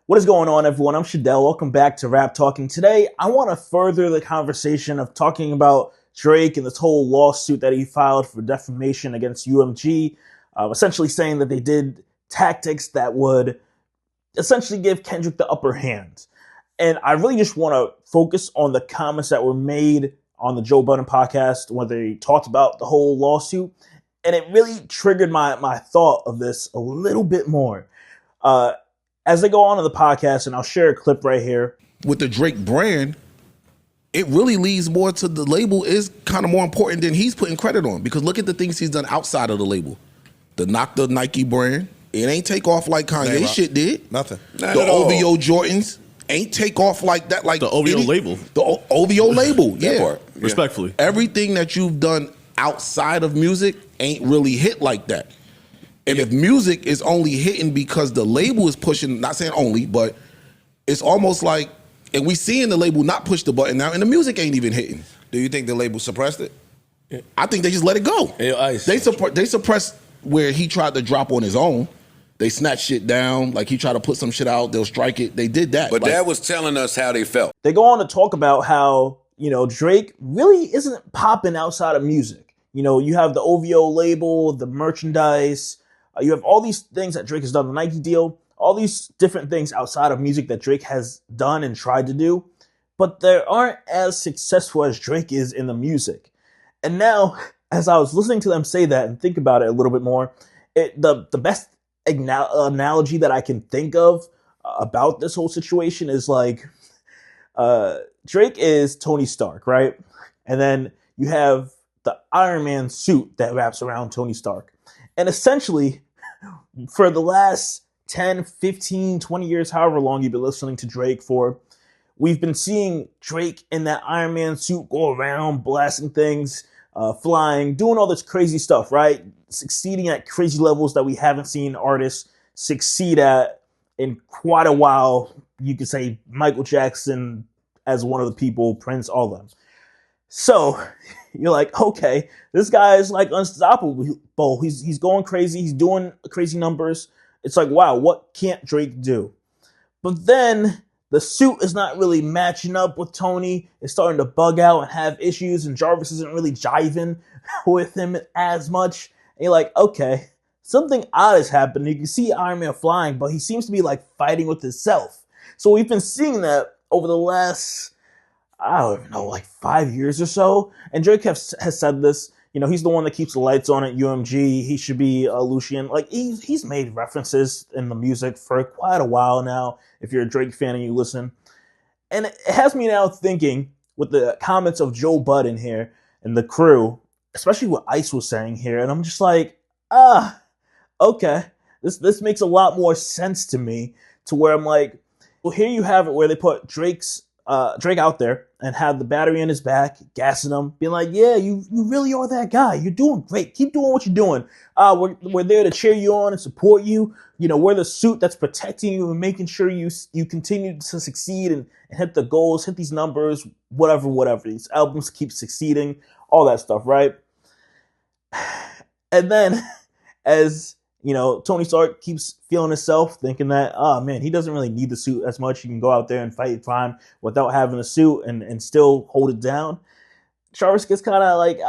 What is going on, everyone? I'm Shadell. Welcome back to Rap Talking. Today, I want to further the conversation of talking about Drake and this whole lawsuit that he filed for defamation against UMG, essentially saying that they did tactics that would essentially give Kendrick the upper hand. And I really just want to focus on the comments that were made on the Joe Budden podcast where they talked about the whole lawsuit. And it really triggered my thought of this a little bit more. As they go on in the podcast, and I'll share a clip right here. With the Drake brand, it really leads more to the label is kind of more important than he's putting credit on. Because look at the things he's done outside of the label. The knock the Nike brand, it ain't take off like Kanye shit did. Nothing. The OVO Jordans ain't take off like that. Like the OVO label. The OVO label, yeah. Part. Respectfully. Everything that you've done outside of music ain't really hit like that. And if music is only hitting because the label is pushing, not saying only, but it's almost like, and we seeing the label not push the button now, and the music ain't even hitting. Do you think the label suppressed it? I think they just let it go. They suppressed where he tried to drop on his own. They snatched shit down, like he tried to put some shit out, they'll strike it. They did that. But that was telling us how they felt. They go on to talk about how, Drake really isn't popping outside of music. You have the OVO label, the merchandise, you have all these things that Drake has done, the Nike deal, all these different things outside of music that Drake has done and tried to do, but they aren't as successful as Drake is in the music. And now, as I was listening to them say that and think about it a little bit more, the best analogy that I can think of about this whole situation is like, Drake is Tony Stark, right? And then you have the Iron Man suit that wraps around Tony Stark. And essentially, for the last 10, 15, 20 years, however long you've been listening to Drake for, we've been seeing Drake in that Iron Man suit go around, blasting things, flying, doing all this crazy stuff, right? Succeeding at crazy levels that we haven't seen artists succeed at in quite a while. You could say Michael Jackson as one of the people, Prince, all of them. So you're like, okay, this guy is like unstoppable. He's going crazy. He's doing crazy numbers. It's like, wow, what can't Drake do? But then the suit is not really matching up with Tony. It's starting to bug out and have issues, and Jarvis isn't really jiving with him as much. And you're like, okay, something odd has happened. You can see Iron Man flying, but he seems to be like fighting with himself. So we've been seeing that over the last, I don't even know, like 5 years or so. And Drake has said this, he's the one that keeps the lights on at UMG. He should be Lucian. Like he's made references in the music for quite a while now. If you're a Drake fan and you listen, and it has me now thinking with the comments of Joe Budden here and the crew, especially what Ice was saying here. And I'm just like, okay, this makes a lot more sense to me, to where I'm like, well, here you have it where they put Drake out there and have the battery in his back, gassing him, being like, yeah, you really are that guy. You're doing great. Keep doing what you're doing. We're there to cheer you on and support you. We're the suit that's protecting you and making sure you continue to succeed and hit the goals, hit these numbers, whatever. These albums keep succeeding, all that stuff, right? And then as Tony Stark keeps feeling himself, thinking that, oh man, he doesn't really need the suit as much. He can go out there and fight crime without having a suit and still hold it down. Jarvis gets kind of like,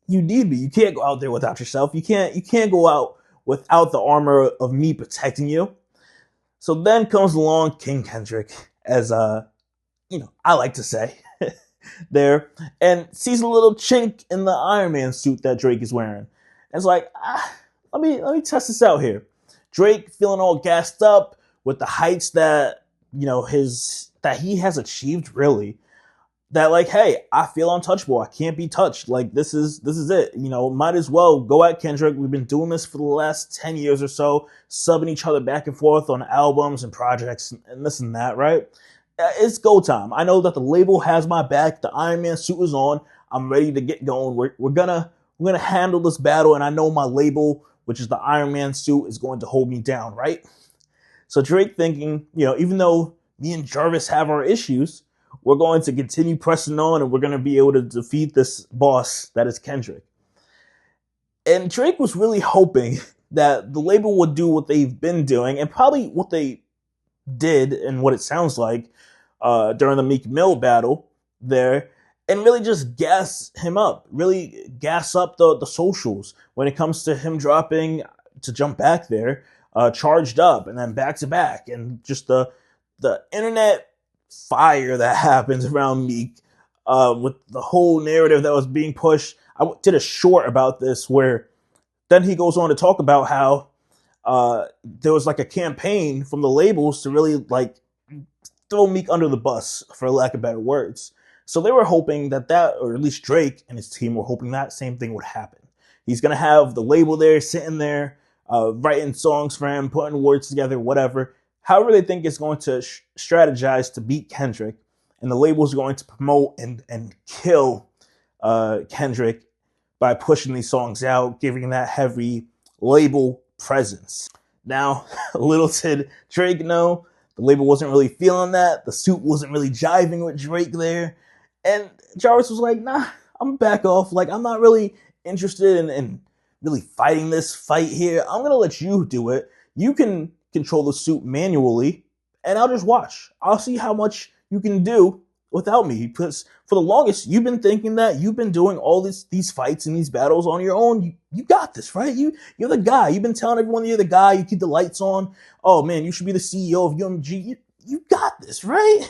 you need me. You can't go out there without yourself. You can't go out without the armor of me protecting you. So then comes along King Kendrick, as I like to say, there, and sees a little chink in the Iron Man suit that Drake is wearing. And it's like, let me test this out here. Drake feeling all gassed up with the heights that that he has achieved, really. That like, hey, I feel untouchable. I can't be touched. Like this is it. Might as well go at Kendrick. We've been doing this for the last 10 years or so, subbing each other back and forth on albums and projects and this and that, right? It's go time. I know that the label has my back. The Iron Man suit is on. I'm ready to get going. We're gonna handle this battle, and I know my label, which is the Iron Man suit, is going to hold me down, right? So Drake thinking, even though me and Jarvis have our issues, we're going to continue pressing on, and we're going to be able to defeat this boss that is Kendrick. And Drake was really hoping that the label would do what they've been doing, and probably what they did and what it sounds like during the Meek Mill battle there, and really just gas him up, really gas up the socials when it comes to him dropping to jump back there, charged up, and then back to back, and just the internet fire that happens around Meek with the whole narrative that was being pushed. I did a short about this where then he goes on to talk about how there was like a campaign from the labels to really like throw Meek under the bus, for lack of better words. So they were hoping that, or at least Drake and his team were hoping that same thing would happen. He's going to have the label there, sitting there, writing songs for him, putting words together, whatever. However they think it's going to strategize to beat Kendrick, and the label's going to promote and kill Kendrick by pushing these songs out, giving that heavy label presence. Now, little did Drake know, the label wasn't really feeling that. The suit wasn't really jiving with Drake there. And Jarvis was like, nah, I'm back off. Like, I'm not really interested in really fighting this fight here. I'm going to let you do it. You can control the suit manually, and I'll just watch. I'll see how much you can do without me. Because for the longest, you've been thinking that you've been doing all these fights and these battles on your own. You got this, right? You're the guy. You've been telling everyone you're the guy. You keep the lights on. Oh, man, you should be the CEO of UMG. You got this, right?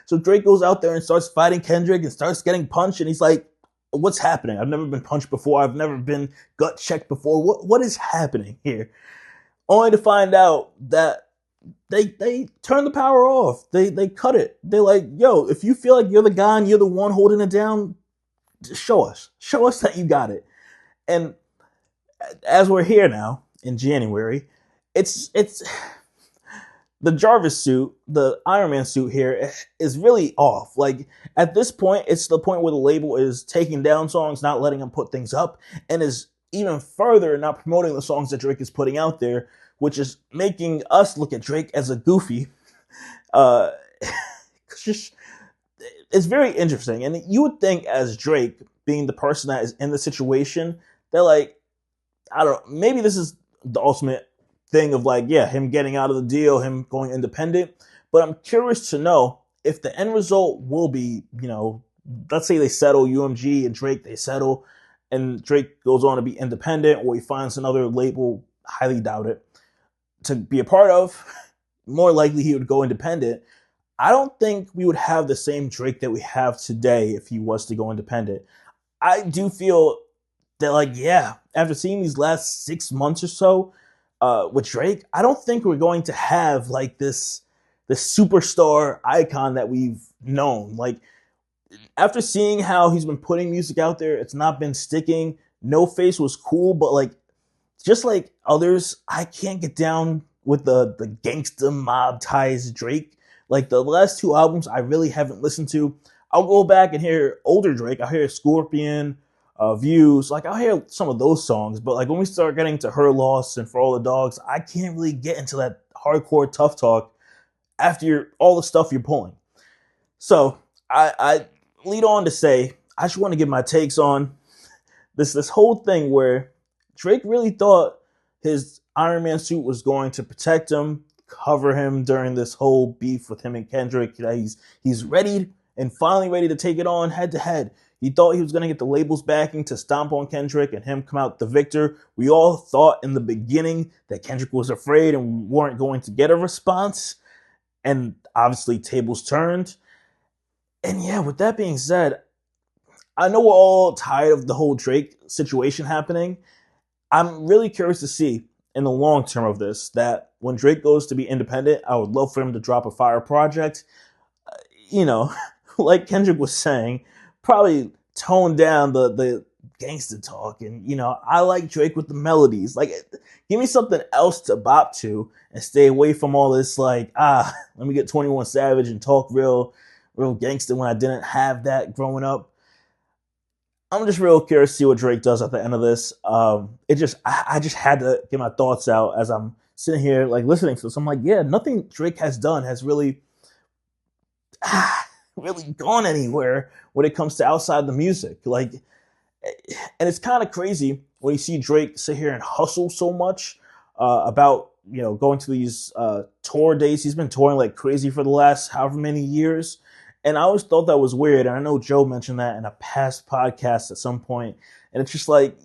So Drake goes out there and starts fighting Kendrick and starts getting punched. And he's like, what's happening? I've never been punched before. I've never been gut checked before. What is happening here? Only to find out that they turn the power off. They cut it. They're like, yo, if you feel like you're the guy and you're the one holding it down, just show us. Show us that you got it. And as we're here now in January, it's the Jarvis suit, the Iron Man suit here is really off. Like, at this point, it's the point where the label is taking down songs, not letting them put things up, and is even further not promoting the songs that Drake is putting out there, which is making us look at Drake as a goofy. It's very interesting. And you would think, as Drake, being the person that is in the situation, they're like, I don't know, maybe this is the ultimate thing of like, yeah, him getting out of the deal, him going independent. But I'm curious to know if the end result will be, let's say they settle, UMG and Drake, they settle, and Drake goes on to be independent, or he finds another label, highly doubt it, to be a part of. More likely he would go independent. I don't think we would have the same Drake that we have today if he was to go independent. I do feel that, like, yeah, after seeing these last 6 months or so with Drake, I don't think we're going to have like this superstar icon that we've known. Like, after seeing how he's been putting music out there, it's not been sticking. No Face was cool, but like, just like others, I can't get down with the gangsta mob ties Drake. Like, the last 2 albums I really haven't listened to. I'll go back and hear older Drake. I'll hear Scorpion, Views. Like, I'll hear some of those songs. But like, when we start getting to Her Loss and For All the Dogs, I can't really get into that hardcore tough talk after all the stuff you're pulling. So I lead on to say, I just want to give my takes on this whole thing where Drake really thought his Iron Man suit was going to protect him, cover him during this whole beef with him and Kendrick. He's ready and finally ready to take it on head to head. He thought he was going to get the label's backing to stomp on Kendrick and him come out the victor. We all thought in the beginning that Kendrick was afraid and we weren't going to get a response. And obviously tables turned. And yeah, with that being said, I know we're all tired of the whole Drake situation happening. I'm really curious to see in the long term of this, that when Drake goes to be independent, I would love for him to drop a fire project. Like Kendrick was saying, probably tone down the gangster talk. And, I like Drake with the melodies. Like, give me something else to bop to and stay away from all this, like, let me get 21 Savage and talk real gangster when I didn't have that growing up. I'm just real curious to see what Drake does at the end of this. I just had to get my thoughts out as I'm sitting here, like, listening to this. I'm like, yeah, nothing Drake has done has really gone anywhere when it comes to outside the music. Like, and it's kind of crazy when you see Drake sit here and hustle so much about going to these tour dates. He's been touring like crazy for the last however many years. And I always thought that was weird. And I know Joe mentioned that in a past podcast at some point. And it's just like,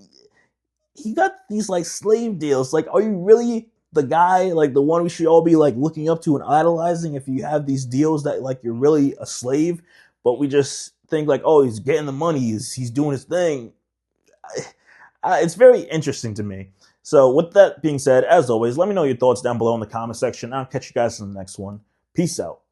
he got these like slave deals. Like, are you really the guy, like the one we should all be like looking up to and idolizing if you have these deals that like you're really a slave? But we just think like, oh, he's getting the money, he's doing his thing. It's very interesting to me. So with that being said, as always, let me know your thoughts down below in the comment section. I'll catch you guys in the next one. Peace out.